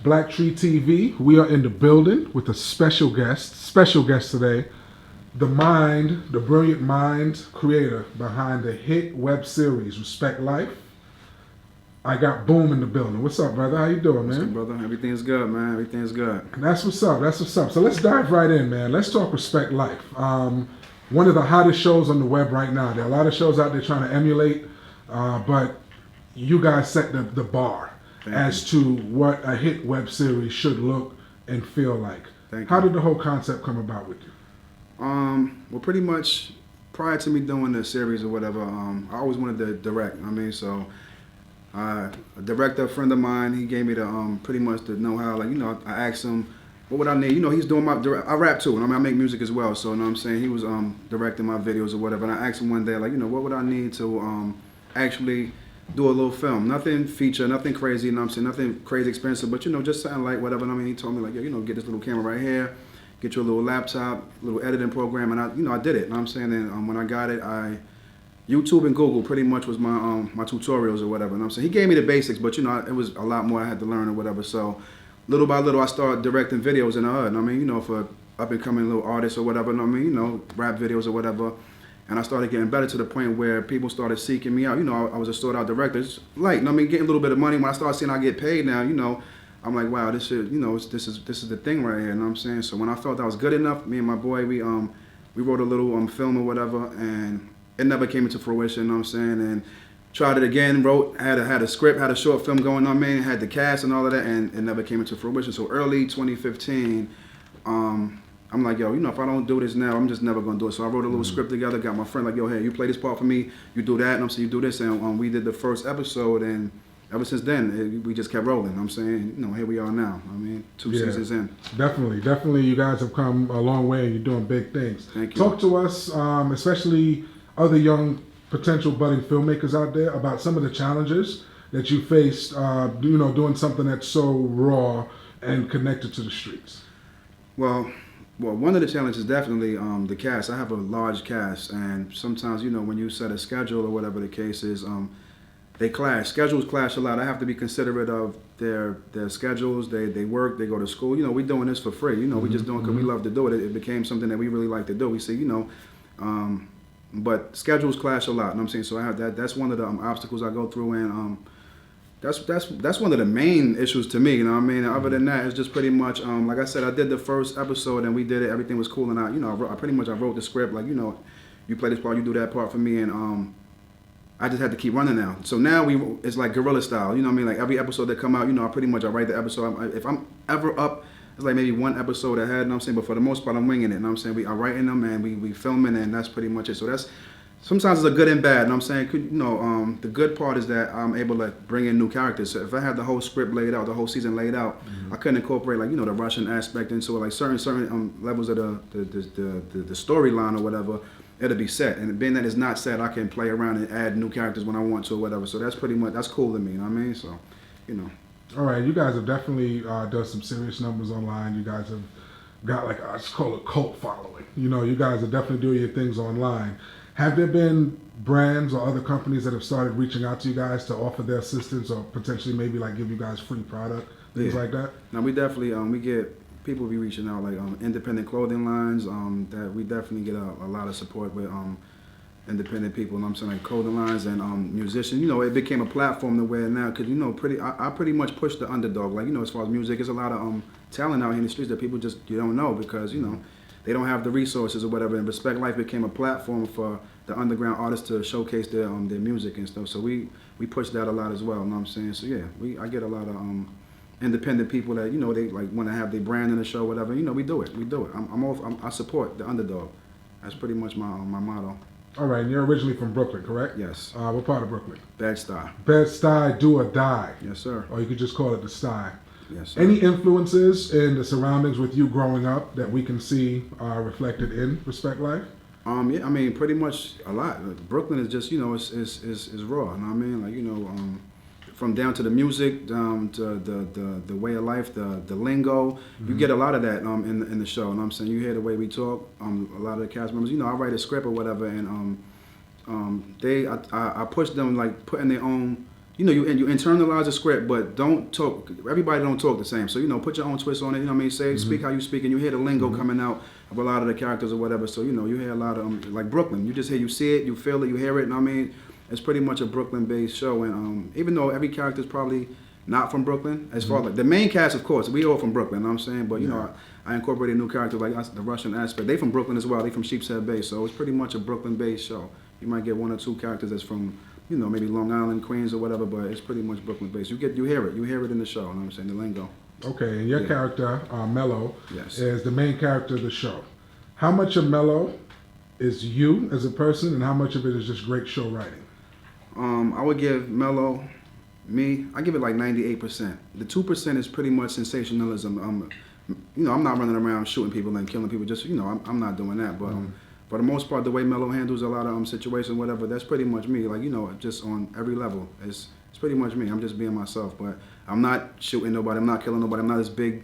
BlackTree TV. We are in the building with a special guest today. The brilliant mind creator behind the hit web series Respect Life. I got Boom in the building. What's up, brother? How you doing, man? What's up, brother? Everything's good, man. Everything's good. That's what's up. That's what's up. So let's dive right in, man. Let's talk Respect Life. One of the hottest shows on the web right now. There are a lot of shows out there trying to emulate, but you guys set the bar as to what a hit web series should look and feel like. How did the whole concept come about with you? Well, pretty much prior to me doing the series or whatever, I always wanted to direct. A director, a friend of mine, he gave me the pretty much the know-how. I asked him, what would I need? He's doing I rap too, and I make music as well. So, he was directing my videos or whatever. And I asked him one day, what would I need to actually do a little film? Nothing feature, nothing crazy, nothing crazy expensive, but just something like whatever. He told me get this little camera right here, get your little laptop, little editing program, and I did it. And when I got it, YouTube and Google pretty much was my my tutorials or whatever. He gave me the basics, but it was a lot more I had to learn or whatever. So little by little, I started directing videos in the hood. For up and coming little artists or whatever. Rap videos or whatever. And I started getting better to the point where people started seeking me out. I was a stored out director. It's getting a little bit of money. When I started seeing I get paid now, I'm like, wow, this is this is the thing right here. So when I felt I was good enough, me and my boy, we wrote a little film or whatever, and it never came into fruition. And tried it again, had a script, had a short film going on, had the cast and all of that, and it never came into fruition. So early 2015, I'm like, if I don't do this now, I'm just never gonna do it. So I wrote a little script together, got my friend hey, you play this part for me, you do that, and you do this, and we did the first episode, and ever since then, we just kept rolling. Here we are now. 2 seasons in. Definitely, you guys have come a long way, and you're doing big things. Thank you. Talk to us, especially other young potential budding filmmakers out there, about some of the challenges that you faced, doing something that's so raw and connected to the streets. Well, one of the challenges definitely the cast. I have a large cast, and sometimes when you set a schedule or whatever the case is, they clash. Schedules clash a lot. I have to be considerate of their schedules. They work. They go to school. We're doing this for free. We just doing because we love to do it. It became something that we really like to do. We see, but schedules clash a lot. So I have that. That's one of the obstacles I go through, and that's one of the main issues to me. Other than that, it's just pretty much like I said, I did the first episode and we did it. Everything was cool, and I wrote the script. You play this part, you do that part for me, and I just had to keep running now. So now it's like guerrilla style. Like every episode that come out, I write the episode. If I'm ever up, it's like maybe one episode ahead. But for the most part, I'm winging it. We are writing them and we filming, and that's pretty much it. So that's. Sometimes it's a good and bad, the good part is that I'm able to bring in new characters. So if I had the whole script laid out, the whole season laid out, I couldn't incorporate the Russian aspect into it, certain levels of the storyline or whatever. It'll be set, and being that it's not set, I can play around and add new characters when I want to or whatever. So that's that's cool to me. All right, you guys have definitely done some serious numbers online. You guys have got I just call it cult following. You guys are definitely doing your things online. Have there been brands or other companies that have started reaching out to you guys to offer their assistance or potentially maybe give you guys free product, things like that? Now we definitely we get people be reaching out independent clothing lines. That we definitely get a lot of support with independent people. Clothing lines and musicians. It became a platform to where now because I pretty much push the underdog. As far as music, there's a lot of talent out here in the streets that people just you don't know because they don't have the resources or whatever, and Respect Life became a platform for the underground artists to showcase their music and stuff. So we push that a lot as well. So yeah, I get a lot of independent people that they want to have their brand in the show, whatever. We do it. I support the underdog. That's pretty much my motto. All right, and you're originally from Brooklyn, correct? Yes. What part of Brooklyn? Bed-Stuy. Bed-Stuy, do or die. Yes, sir. Or you could just call it the Stuy. Yes, sir. Any influences in the surroundings with you growing up that we can see reflected in Respect Life? Yeah, pretty much a lot. Brooklyn is just, is raw. From down to the music, to the way of life, the lingo. You get a lot of that in the show. You hear the way we talk. A lot of the cast members, I write a script or whatever, and I push them putting their own you know, you internalize the script, but don't talk. Everybody don't talk the same. So, you know, put your own twist on it. You know what I mean? Say, speak how you speak, and you hear the lingo coming out of a lot of the characters or whatever. So, you know, you hear a lot of like Brooklyn. You just hear, you see it, you feel it, you hear it. And I mean, it's pretty much a Brooklyn-based show. And even though every character is probably not from Brooklyn, as far as like the main cast, of course, we all from Brooklyn. You know what I'm saying? But you know, I incorporated new characters like the Russian aspect. They from Brooklyn as well. They from Sheepshead Bay. So it's pretty much a Brooklyn-based show. You might get one or two characters that's from, you know, maybe Long Island, Queens, or whatever, but it's pretty much Brooklyn-based. You hear it in the show. You know what I'm saying? The lingo. Okay, and your character, Melo, Yes. is the main character of the show. How much of Melo is you as a person, and how much of it is just great show writing? I would give Melo, I give it like 98%. The 2% is pretty much sensationalism. You know, I'm not running around shooting people and killing people. Just, you know, I'm not doing that. But for the most part, the way Melo handles a lot of situations, whatever, that's pretty much me. Like, you know, just on every level, it's pretty much me. I'm just being myself. But I'm not shooting nobody. I'm not killing nobody. I'm not this big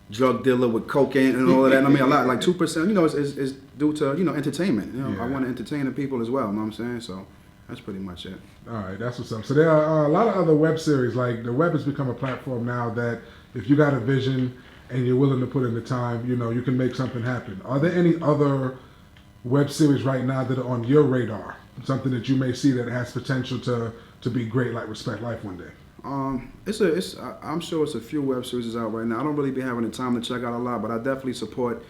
drug dealer with cocaine and all of that. I mean, a lot, like 2%, you know, is due to, you know, entertainment. You know, I want to entertain the people as well. You know what I'm saying? So that's pretty much it. All right, that's what's up. So there are a lot of other web series. Like the web has become a platform now that if you got a vision and you're willing to put in the time, you know, you can make something happen. Are there any other web series right now that are on your radar? Something that you may see that has potential to be great, like Respect Life one day? I'm sure it's a few web series out right now. I don't really be having the time to check out a lot, but I definitely support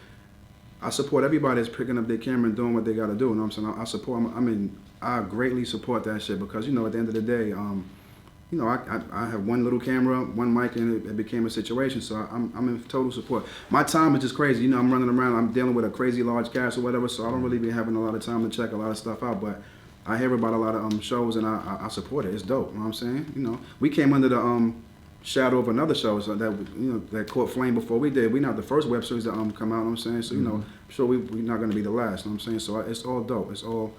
everybody that's picking up their camera and doing what they got to do. You know what I'm saying? I greatly support that shit because, you know, at the end of the day, you know, I have one little camera, one mic, and it became a situation. So I'm in total support. My time is just crazy. You know, I'm running around. I'm dealing with a crazy large cast or whatever. So I don't really be having a lot of time to check a lot of stuff out. But I hear about a lot of shows and I support it. It's dope. You know what I'm saying? You know, we came under the shadow of another show so that, you know, that caught flame before we did. We're not the first web series that come out. You know what I'm saying? So, you know, I'm sure we're not going to be the last. You know what I'm saying? So it's all dope. It's all,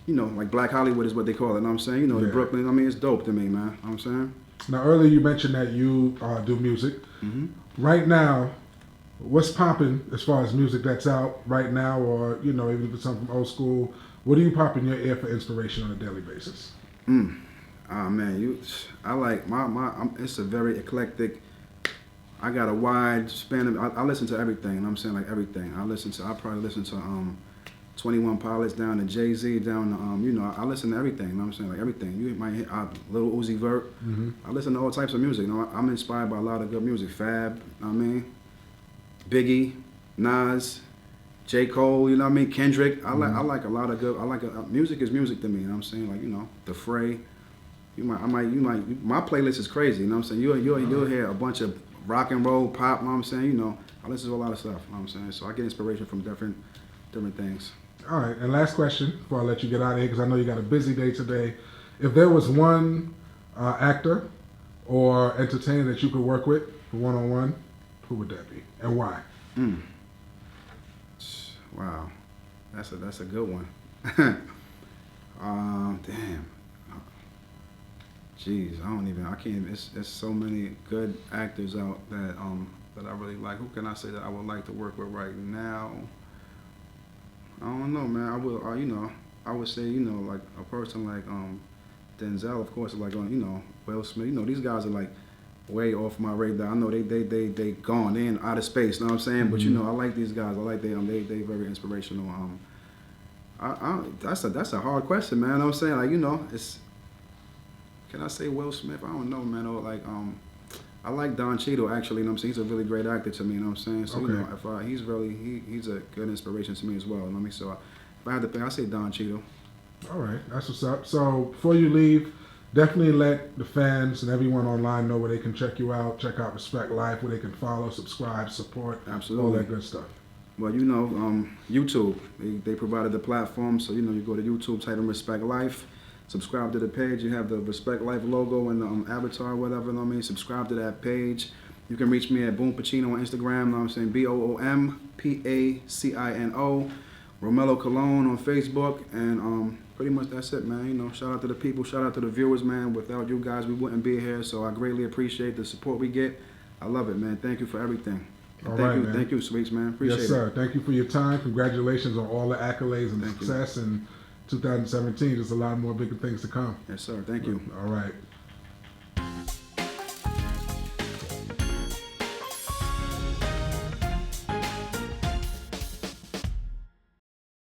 you know, like Black Hollywood is what they call it. You know what I'm saying? You know, in Brooklyn, I mean, it's dope to me, man. You know what I'm saying? Now, earlier you mentioned that you do music. Right now, what's popping as far as music that's out right now, or, you know, even if it's something from old school, what do you pop in your ear for inspiration on a daily basis? Ah, man, I like it's a very eclectic. I got a wide span of. I listen to everything. You know what I'm saying? Like everything. I probably listen to 21 Pilots down to Jay-Z down to you know, I listen to everything. You know what I'm saying? Like everything. You might hear Lil Uzi Vert. I listen to all types of music. You know, I'm inspired by a lot of good music. Fab. You know what I mean? Biggie, Nas, J. Cole, you know what I mean? Kendrick. I like a lot of good. Music is music to me. You know what I'm saying? Like, you know, The Fray. My playlist is crazy. You know what I'm saying? You'll hear a bunch of rock and roll, pop. You know what I'm saying? You know, I listen to a lot of stuff. You know what I'm saying? So I get inspiration from different things. All right, and last question before I let you get out of here, because I know you got a busy day today. If there was one actor or entertainer that you could work with for one-on-one, who would that be, and why? Wow, that's a good one. Damn. Jeez, I can't. There's so many good actors out that I really like. Who can I say that I would like to work with right now? I don't know, man. I would say, you know, like a person like Denzel, of course, like you know, Will Smith. You know, these guys are like way off my radar. I know they gone. They in outer space. You know what I'm saying? But you know, I like these guys. I like they very inspirational. That's a hard question, man. You know what I'm saying? Like, you know, can I say Will Smith? I don't know, man. Or like I like Don Cheadle, actually. You know what I'm saying? He's a really great actor to me. You know what I'm saying? So, you know, if he's a good inspiration to me as well. You know what I mean? So if I had to pick, I say Don Cheadle. All right, that's what's up. So before you leave, definitely let the fans and everyone online know where they can check you out, check out Respect Life, where they can follow, subscribe, support, absolutely, all that good stuff. Well, you know, YouTube, they provided the platform. So, you know, you go to YouTube, type in Respect Life. Subscribe to the page. You have the Respect Life logo and the avatar, whatever, you know what I mean? Subscribe to that page. You can reach me at Boom Pacino on Instagram, you know what I'm saying? BOOMPACINO. Romelo Cologne on Facebook. And pretty much that's it, man. You know, shout out to the people, shout out to the viewers, man. Without you guys, we wouldn't be here. So I greatly appreciate the support we get. I love it, man. Thank you for everything. Thank you, Sweets, man. Appreciate it. Yes, sir. Thank you for your time. Congratulations on all the accolades and success. And 2017, there's a lot more bigger things to come. Yes, sir. Thank you. All right.